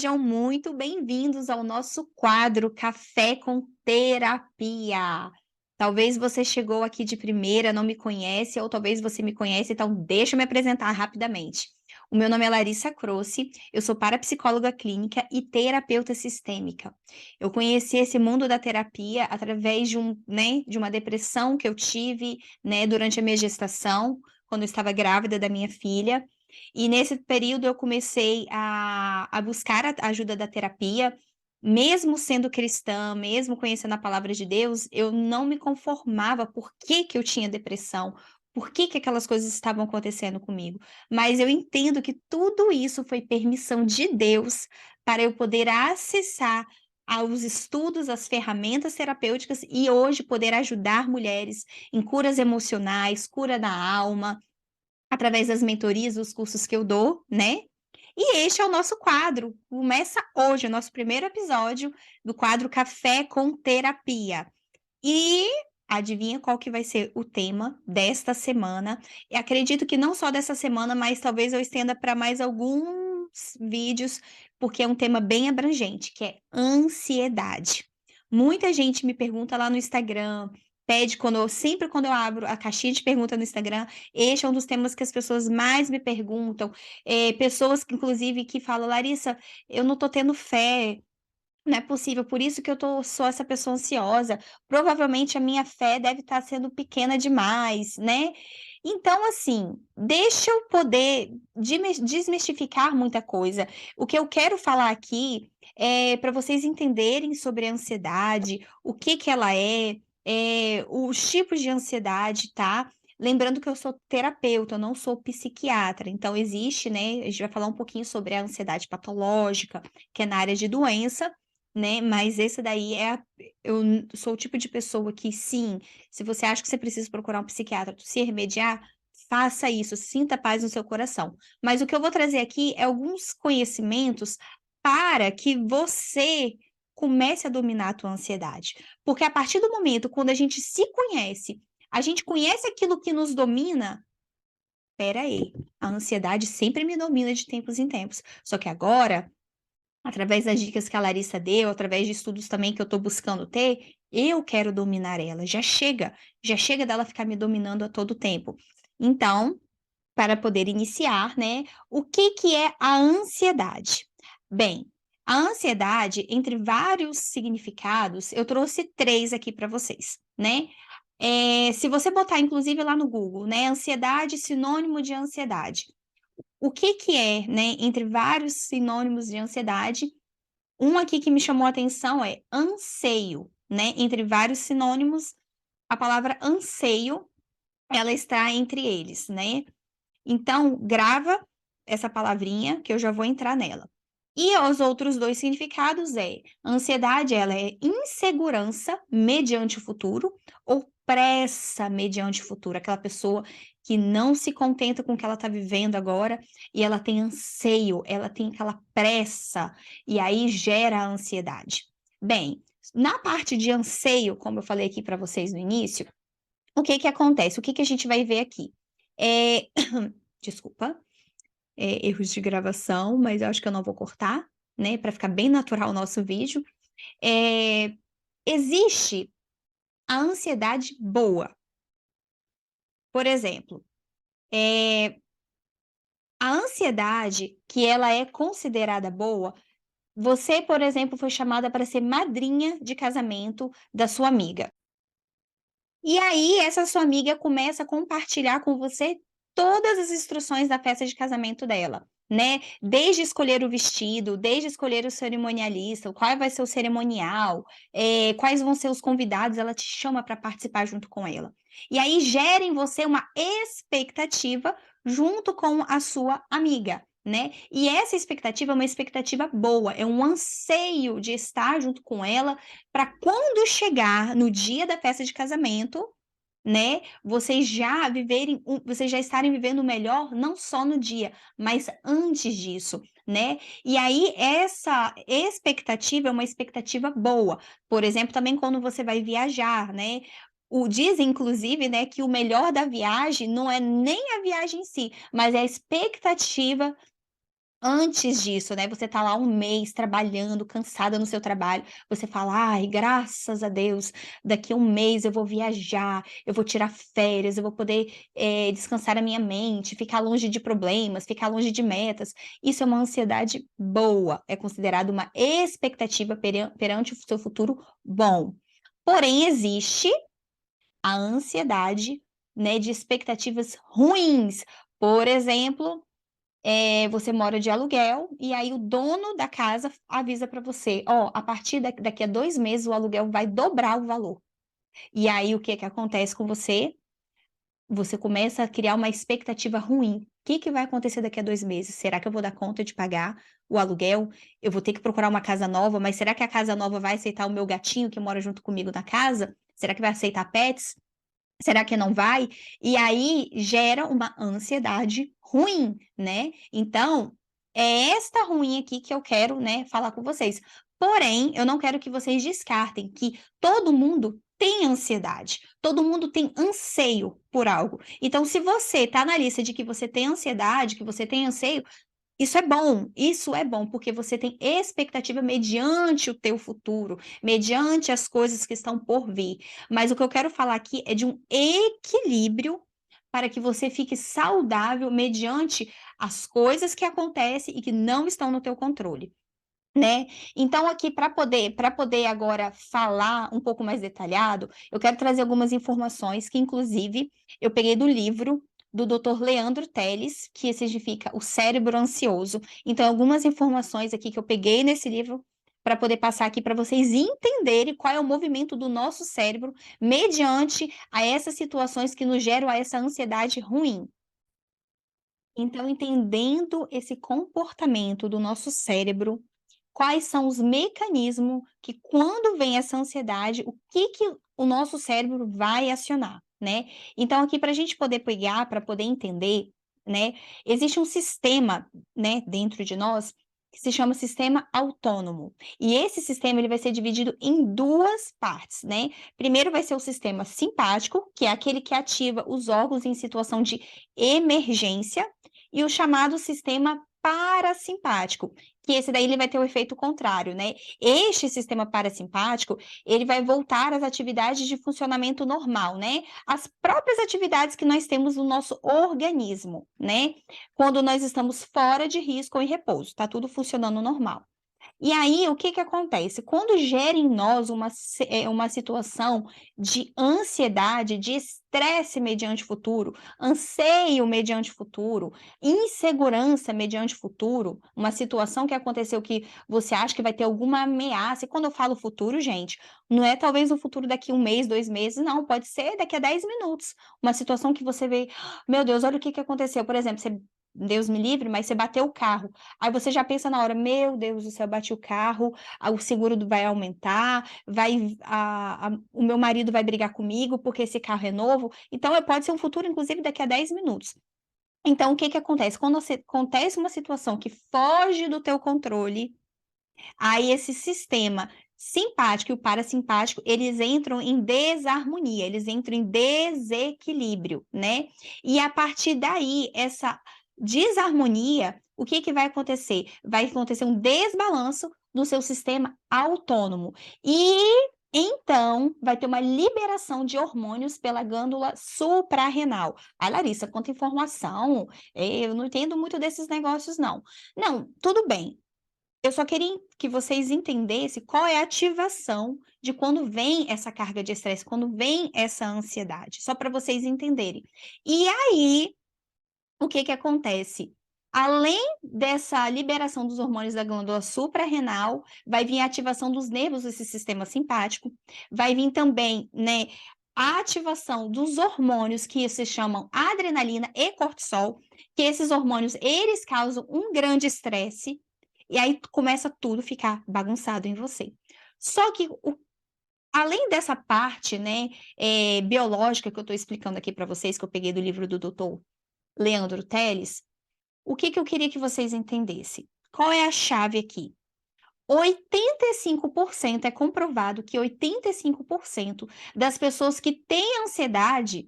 Sejam muito bem-vindos ao nosso quadro Café com Terapia. Talvez você chegou aqui de primeira, não me conhece, ou talvez você me conhece, então deixa eu me apresentar rapidamente. O meu nome é Larissa Crossi, eu sou parapsicóloga clínica e terapeuta sistêmica. Eu conheci esse mundo da terapia através de uma depressão que eu tive, durante a minha gestação, quando eu estava grávida da minha filha. E nesse período eu comecei a buscar a ajuda da terapia, mesmo sendo cristã, mesmo conhecendo a palavra de Deus, eu não me conformava por que eu tinha depressão, por que aquelas coisas estavam acontecendo comigo. Mas eu entendo que tudo isso foi permissão de Deus para eu poder acessar aos estudos, as ferramentas terapêuticas e hoje poder ajudar mulheres em curas emocionais, cura da alma, através das mentorias, dos cursos que eu dou, né. E este é o nosso quadro, começa hoje o nosso primeiro episódio do quadro Café com Terapia. E adivinha qual que vai ser o tema desta semana? E acredito que não só dessa semana, mas talvez eu estenda para mais alguns vídeos, porque é um tema bem abrangente, que é ansiedade. Muita gente me pergunta lá no Instagram, pede quando eu abro a caixinha de pergunta no Instagram, este é um dos temas que as pessoas mais me perguntam, pessoas que inclusive que falam: "Larissa, eu não tô tendo fé, não é possível, por isso que sou essa pessoa ansiosa, provavelmente a minha fé deve estar sendo pequena demais, né". Então, assim, deixa eu poder desmistificar muita coisa. O que eu quero falar aqui é para vocês entenderem sobre a ansiedade, o que que ela é, os tipos de ansiedade, tá. Lembrando que eu sou terapeuta, eu não sou psiquiatra, então existe, né, a gente vai falar um pouquinho sobre a ansiedade patológica, que é na área de doença, né, mas esse daí sou o tipo de pessoa que sim, se você acha que você precisa procurar um psiquiatra, se remediar, faça isso, sinta paz no seu coração. Mas o que eu vou trazer aqui é alguns conhecimentos para que você comece a dominar a tua ansiedade. Porque a partir do momento quando a gente se conhece, a gente conhece aquilo que nos domina. Espera aí, a ansiedade sempre me domina de tempos em tempos, só que agora, através das dicas que a Larissa deu, através de estudos também que eu estou buscando ter, eu quero dominar ela, já chega dela ficar me dominando a todo tempo. Então, para poder iniciar, né, o que que é a ansiedade? Bem, a ansiedade, entre vários significados, eu trouxe 3 aqui para vocês, né. Se você botar inclusive lá no Google, né, ansiedade, sinônimo de ansiedade. O que que é, né, entre vários sinônimos de ansiedade, um aqui que me chamou a atenção é anseio, né, entre vários sinônimos, a palavra anseio, ela está entre eles, né. Então grava essa palavrinha que eu já vou entrar nela. E os outros 2 significados ansiedade ela é insegurança mediante o futuro ou pressa mediante o futuro, aquela pessoa que não se contenta com o que ela está vivendo agora e ela tem anseio, ela tem aquela pressa, e aí gera a ansiedade. Bem, na parte de anseio, como eu falei aqui para vocês no início, o que que acontece? O que que a gente vai ver aqui? Eh, desculpa. Erros de gravação, mas eu acho que eu não vou cortar, né, para ficar bem natural o nosso vídeo. Eh, existe a ansiedade boa. Por exemplo, eh, a ansiedade que ela é considerada boa, você, por exemplo, foi chamada para ser madrinha de casamento da sua amiga. E aí essa sua amiga começa a compartilhar com você todas as instruções da festa de casamento dela, né, desde escolher o vestido, desde escolher o cerimonialista, qual vai ser o cerimonial, quais vão ser os convidados, ela te chama para participar junto com ela. E aí gera em você uma expectativa junto com a sua amiga, né, e essa expectativa é uma expectativa boa, é um anseio de estar junto com ela para quando chegar no dia da festa de casamento, né, vocês já estarem vivendo o melhor, não só no dia, mas antes disso, né. E aí essa expectativa é uma expectativa boa. Por exemplo, também quando você vai viajar, né, dizem inclusive, né, que o melhor da viagem não é nem a viagem em si, mas é a expectativa Antes disso, né, você tá lá um mês trabalhando, cansada no seu trabalho, você fala: "Ai, graças a Deus, daqui a um mês eu vou viajar, eu vou tirar férias, eu vou poder, descansar a minha mente, ficar longe de problemas, ficar longe de metas". Isso é uma ansiedade boa, é considerado uma expectativa perante o seu futuro bom. Porém, existe a ansiedade, né, de expectativas ruins. Por exemplo, você mora de aluguel, e aí o dono da casa avisa para você: "Ó, a partir daqui a 2 meses o aluguel vai dobrar o valor". E aí o que que acontece com você? Você começa a criar uma expectativa ruim. O que que vai acontecer daqui a 2 meses? Será que eu vou dar conta de pagar o aluguel? Eu vou ter que procurar uma casa nova, mas será que a casa nova vai aceitar o meu gatinho que mora junto comigo na casa? Será que vai aceitar pets? Será que não vai? E aí gera uma ansiedade ruim, né. Então, é esta ruim aqui que eu quero, né, falar com vocês. Porém, eu não quero que vocês descartem que todo mundo tem ansiedade, todo mundo tem anseio por algo. Então, se você está na lista de que você tem ansiedade, que você tem anseio, isso é bom, porque você tem expectativa mediante o teu futuro, mediante as coisas que estão por vir. Mas o que eu quero falar aqui é de um equilíbrio para que você fique saudável mediante as coisas que acontecem e que não estão no teu controle, né. Então aqui para poder agora falar um pouco mais detalhado, eu quero trazer algumas informações que inclusive eu peguei do livro do Dr. Leandro Teles, que significa O Cérebro Ansioso. Então algumas informações aqui que eu peguei nesse livro, para poder passar aqui para vocês entenderem qual é o movimento do nosso cérebro mediante a essas situações que nos geram a essa ansiedade ruim. Então entendendo esse comportamento do nosso cérebro, quais são os mecanismos que quando vem essa ansiedade, o que que o nosso cérebro vai acionar, né. Então aqui para a gente poder pegar, para poder entender, né, existe um sistema, né, dentro de nós, que se chama sistema autônomo. E esse sistema ele vai ser dividido em 2 partes, né. Primeiro vai ser o sistema simpático, que é aquele que ativa os órgãos em situação de emergência, e o chamado sistema parasimpático, que esse daí ele vai ter o efeito contrário, né. Este sistema parasimpático, ele vai voltar às atividades de funcionamento normal, né, as próprias atividades que nós temos no nosso organismo, né, quando nós estamos fora de risco ou em repouso, tá tudo funcionando normal. E aí, o que que acontece? Quando gera em nós uma situação de ansiedade, de estresse mediante o futuro, anseio mediante o futuro, insegurança mediante o futuro, uma situação que aconteceu que você acha que vai ter alguma ameaça, e quando eu falo futuro, gente, não é talvez o futuro daqui um mês, 2 meses, não, pode ser daqui a 10 minutos. Uma situação que você vê: "Meu Deus, olha o que que aconteceu", por exemplo, você Deus me livre, mas você bateu o carro. Aí você já pensa na hora: "Meu Deus do céu, bati o carro, o seguro vai aumentar, o meu marido vai brigar comigo, porque esse carro é novo". Então, pode ser um futuro, inclusive, daqui a 10 minutos. Então, o que que acontece? Quando acontece uma situação que foge do teu controle, aí esse sistema simpático e o parasimpático, eles entram em desarmonia, eles entram em desequilíbrio, né. E a partir daí, essa desarmonia, o que que vai acontecer? Vai acontecer um desbalanço no seu sistema autônomo. E então vai ter uma liberação de hormônios pela glândula suprarrenal. "Ai, Larissa, quanta informação, eu não entendo muito desses negócios não". Não, tudo bem, eu só queria que vocês entendessem qual é a ativação de quando vem essa carga de estresse, quando vem essa ansiedade, só para vocês entenderem. E aí, o que que acontece? Além dessa liberação dos hormônios da glândula suprarrenal, vai vir a ativação dos nervos desse sistema simpático, vai vir também, né, a ativação dos hormônios que se chamam adrenalina e cortisol, que esses hormônios, eles causam um grande estresse, e aí começa tudo ficar bagunçado em você. Só que além dessa parte, né, biológica que eu estou explicando aqui para vocês, que eu peguei do livro do doutor Leandro Teles, o que que eu queria que vocês entendessem? Qual é a chave aqui? 85% é comprovado que 85% das pessoas que têm ansiedade,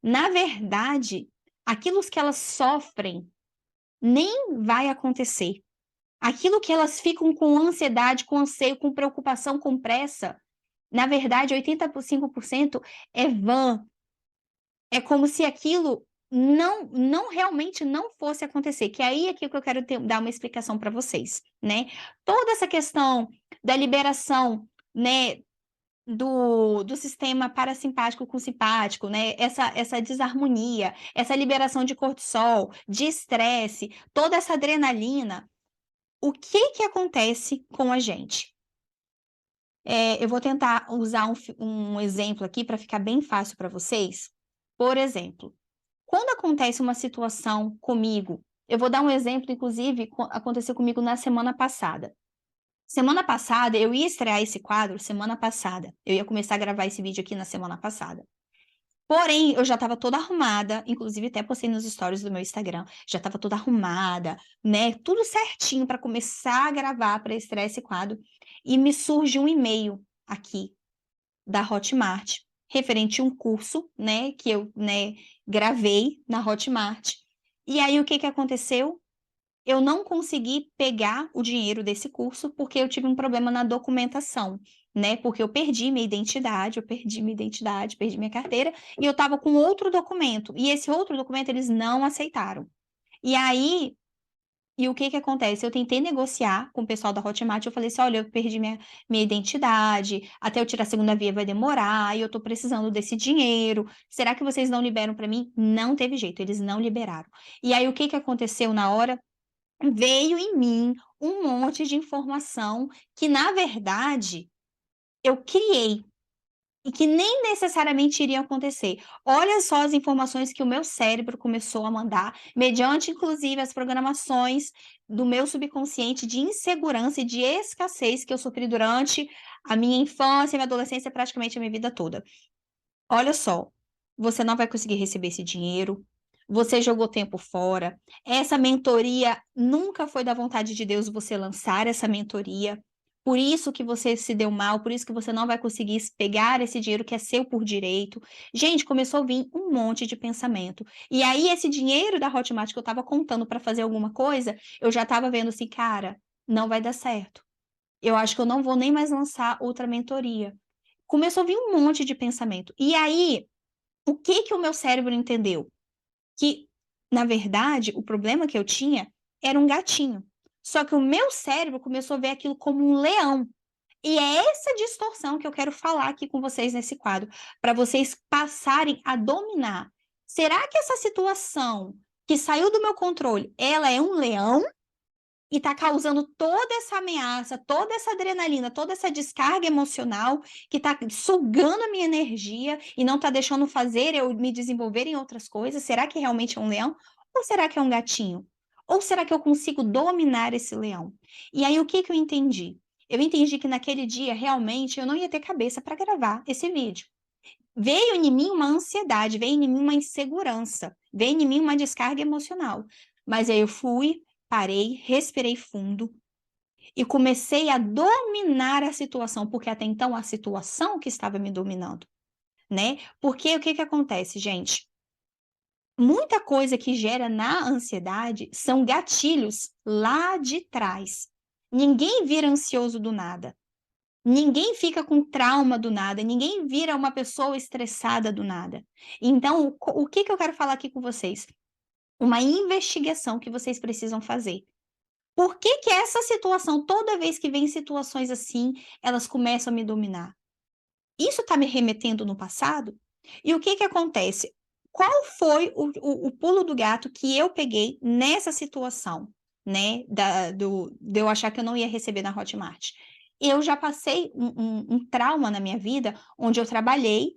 na verdade, aquilo que elas sofrem nem vai acontecer. Aquilo que elas ficam com ansiedade, com anseio, com preocupação, com pressa, na verdade, 85% é vã. É como se aquilo não realmente não fosse acontecer, que aí é que eu quero dar uma explicação para vocês, né. Toda essa questão da liberação, né, do sistema parasimpático com simpático, né, essa desarmonia, essa liberação de cortisol, de estresse, toda essa adrenalina, o que que acontece com a gente? Eu vou tentar usar um exemplo aqui para ficar bem fácil para vocês. Por exemplo, quando acontece uma situação comigo, eu vou dar um exemplo, inclusive, aconteceu comigo na semana passada. Semana passada, eu ia estrear esse quadro semana passada. Eu ia começar a gravar esse vídeo aqui na semana passada. Porém, eu já estava toda arrumada, inclusive até postei nos stories do meu Instagram, já estava toda arrumada, né? Tudo certinho para começar a gravar, para estrear esse quadro. E me surge um e-mail aqui da Hotmart, referente a um curso, né, que eu, né, gravei na Hotmart. E aí o que que aconteceu? Eu não consegui pegar o dinheiro desse curso, porque eu tive um problema na documentação, né, porque eu perdi minha identidade, perdi minha carteira, e eu estava com outro documento, e esse outro documento eles não aceitaram. E aí e o que que acontece? Eu tentei negociar com o pessoal da Hotmart, eu falei assim: "Olha, eu perdi minha identidade, até eu tirar a segunda via vai demorar e eu tô precisando desse dinheiro. Será que vocês não liberam para mim?" Não teve jeito, eles não liberaram. E aí o que que aconteceu na hora? Veio em mim um monte de informação que, na verdade, eu criei. E que nem necessariamente iriam acontecer. Olha só as informações que o meu cérebro começou a mandar, mediante inclusive as programações do meu subconsciente de insegurança e de escassez que eu sofri durante a minha infância e minha adolescência, praticamente a minha vida toda. Olha só, você não vai conseguir receber esse dinheiro, você jogou tempo fora, essa mentoria nunca foi da vontade de Deus você lançar essa mentoria, por isso que você se deu mal, por isso que você não vai conseguir pegar esse dinheiro que é seu por direito. Gente, começou a vir um monte de pensamento. E aí esse dinheiro da Hotmart que eu estava contando para fazer alguma coisa, eu já estava vendo assim: "Cara, não vai dar certo. Eu acho que eu não vou nem mais lançar outra mentoria". Começou a vir um monte de pensamento. E aí, o que que o meu cérebro entendeu? Que, na verdade, o problema que eu tinha era um gatinho. Só que o meu cérebro começou a ver aquilo como um leão. E é essa distorção que eu quero falar aqui com vocês nesse quadro, para vocês passarem a dominar. Será que essa situação que saiu do meu controle, ela é um leão? E está causando toda essa ameaça, toda essa adrenalina, toda essa descarga emocional que está sugando a minha energia e não está deixando fazer eu me desenvolver em outras coisas. Será que realmente é um leão? Ou será que é um gatinho? Ou será que eu consigo dominar esse leão? E aí o que que eu entendi? Eu entendi que naquele dia realmente eu não ia ter cabeça para gravar esse vídeo. Veio em mim uma ansiedade, veio em mim uma insegurança, veio em mim uma descarga emocional. Mas aí eu fui, parei, respirei fundo e comecei a dominar a situação, porque até então a situação que estava me dominando, né? Porque o que que acontece, gente? Muita coisa que gera na ansiedade são gatilhos lá de trás. Ninguém vira ansioso do nada. Ninguém fica com trauma do nada, ninguém vira uma pessoa estressada do nada. Então, o que que eu quero falar aqui com vocês? Uma investigação que vocês precisam fazer. Por que que essa situação, toda vez que vem situações assim, elas começam a me dominar? Isso está me remetendo no passado? E o que que acontece? Qual foi o pulo do gato que eu peguei nessa situação, né, de eu achar que eu não ia receber na Hotmart? Eu já passei um trauma na minha vida, onde eu trabalhei,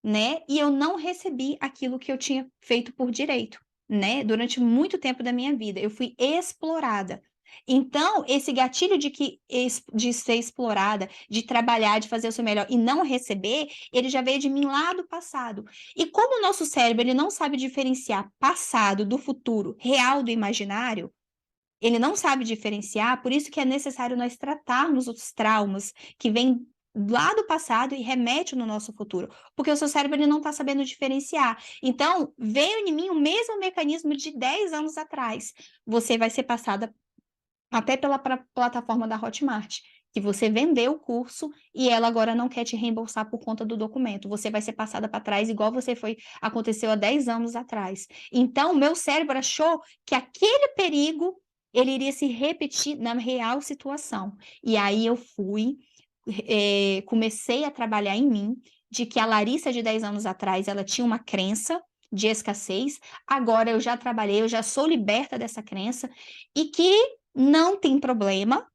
né, e eu não recebi aquilo que eu tinha feito por direito, né, durante muito tempo da minha vida, eu fui explorada. Então, esse gatilho de ser explorada, de trabalhar, de fazer o seu melhor e não receber, ele já veio de mim lá do passado. E como o nosso cérebro, ele não sabe diferenciar passado do futuro, real do imaginário, ele não sabe diferenciar, por isso que é necessário nós tratarmos os traumas que vêm lá do passado e remete no nosso futuro, porque o seu cérebro ele não está sabendo diferenciar. Então, veio em mim o mesmo mecanismo de 10 anos atrás. Você vai ser passada até pela plataforma da Hotmart, que você vendeu o curso e ela agora não quer te reembolsar por conta do documento. Você vai ser passada para trás igual aconteceu há 10 anos atrás. Então, o meu cérebro achou que aquele perigo ele iria se repetir na real situação. E aí eu comecei a trabalhar em mim, de que a Larissa de 10 anos atrás, ela tinha uma crença de escassez, agora eu já trabalhei, eu já sou liberta dessa crença, e que não tem problema,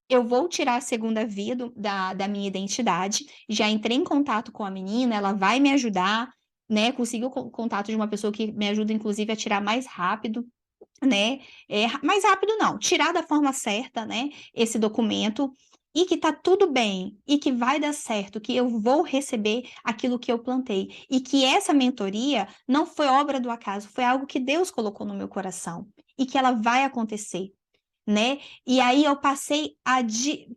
eu vou tirar a segunda via da minha identidade, já entrei em contato com a menina, ela vai me ajudar, né, consegui o contato de uma pessoa que me ajuda, inclusive, a tirar mais rápido, né? Mais rápido não, tirar da forma certa, né? Esse documento e que tá tudo bem e que vai dar certo, que eu vou receber aquilo que eu plantei e que essa mentoria não foi obra do acaso, foi algo que Deus colocou no meu coração e que ela vai acontecer, né? E aí eu passei a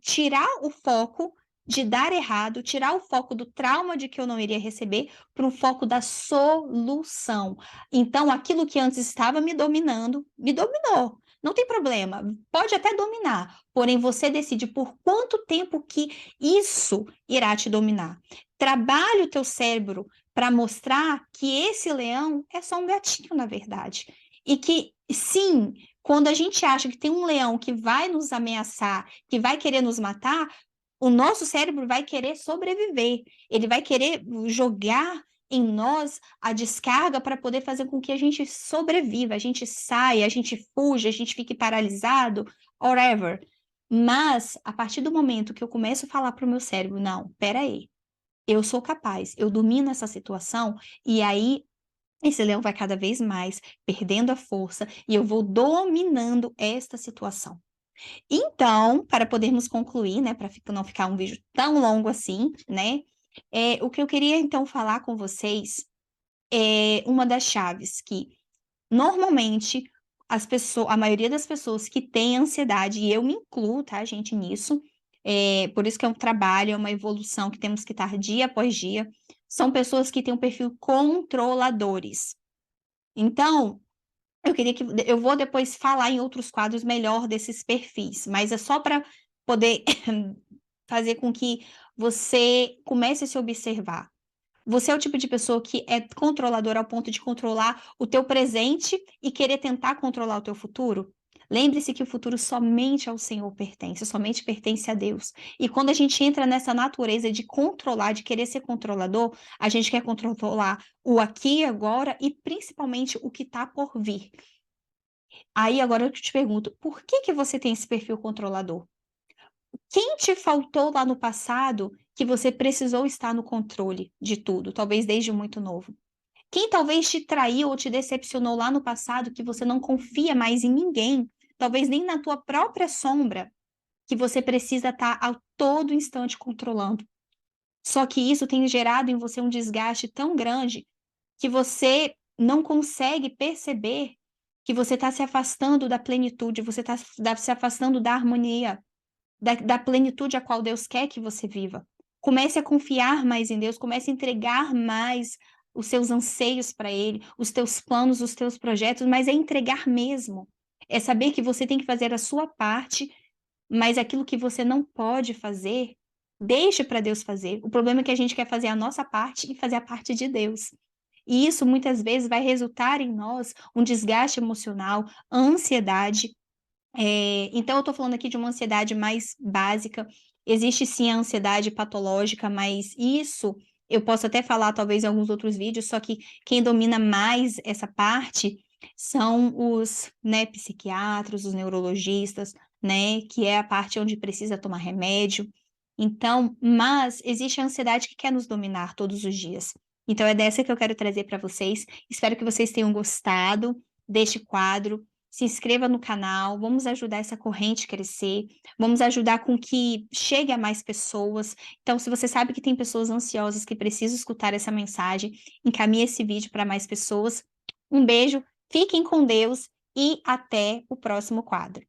tirar o foco de dar errado, tirar o foco do trauma de que eu não iria receber para um foco da solução. Então, aquilo que antes estava me dominando, me dominou. Não tem problema, pode até dominar, porém você decide por quanto tempo que isso irá te dominar. Trabalhe o teu cérebro para mostrar que esse leão é só um gatinho, na verdade. E que, sim, quando a gente acha que tem um leão que vai nos ameaçar, que vai querer nos matar, o nosso cérebro vai querer sobreviver. Ele vai querer jogar em nós a descarga para poder fazer com que a gente sobreviva, a gente saia, a gente fuja, a gente fique paralisado, whatever. Mas, a partir do momento que eu começo a falar para o meu cérebro, não, peraí, eu sou capaz, eu domino essa situação, e aí esse leão vai cada vez mais perdendo a força e eu vou dominando esta situação. Então, para podermos concluir, né, para não ficar um vídeo tão longo assim, né, o que eu queria então falar com vocês é uma das chaves que normalmente a maioria das pessoas que têm ansiedade, e eu me incluo, tá, gente, nisso, por isso que é um trabalho, é uma evolução que temos que estar dia após dia, são pessoas que têm um perfil controladores. Então, eu vou depois falar em outros quadros melhor desses perfis, mas é só para poder fazer com que você comece a se observar. Você é o tipo de pessoa que é controladora ao ponto de controlar o teu presente e querer tentar controlar o teu futuro? Lembre-se que o futuro somente ao Senhor pertence, somente pertence a Deus. E quando a gente entra nessa natureza de controlar, de querer ser controlador, a gente quer controlar o aqui e agora e principalmente o que está por vir. Aí agora eu te pergunto, por que que você tem esse perfil controlador? Quem te faltou lá no passado que você precisou estar no controle de tudo, talvez desde muito novo? Quem talvez te traiu ou te decepcionou lá no passado que você não confia mais em ninguém, talvez nem na tua própria sombra, que você precisa estar a todo instante controlando? Só que isso tem gerado em você um desgaste tão grande que você não consegue perceber que você está se afastando da plenitude, você está se afastando da harmonia, da plenitude a qual Deus quer que você viva. Comece a confiar mais em Deus, comece a entregar mais os seus anseios para Ele, os teus planos, os teus projetos, mas é entregar mesmo. É saber que você tem que fazer a sua parte, mas aquilo que você não pode fazer, deixe para Deus fazer. O problema é que a gente quer fazer a nossa parte e fazer a parte de Deus. E isso muitas vezes vai resultar em nós um desgaste emocional, ansiedade. Então eu estou falando aqui de uma ansiedade mais básica. Existe sim a ansiedade patológica, mas isso eu posso até falar talvez em alguns outros vídeos, só que quem domina mais essa parte são os, né, psiquiatras, os neurologistas, né, que é a parte onde precisa tomar remédio. Então, mas existe a ansiedade que quer nos dominar todos os dias. Então é dessa que eu quero trazer para vocês. Espero que vocês tenham gostado deste quadro. Se inscreva no canal, vamos ajudar essa corrente a crescer, vamos ajudar com que chegue a mais pessoas. Então, se você sabe que tem pessoas ansiosas que precisam escutar essa mensagem, encaminhe esse vídeo para mais pessoas. Um beijo, fiquem com Deus e até o próximo quadro.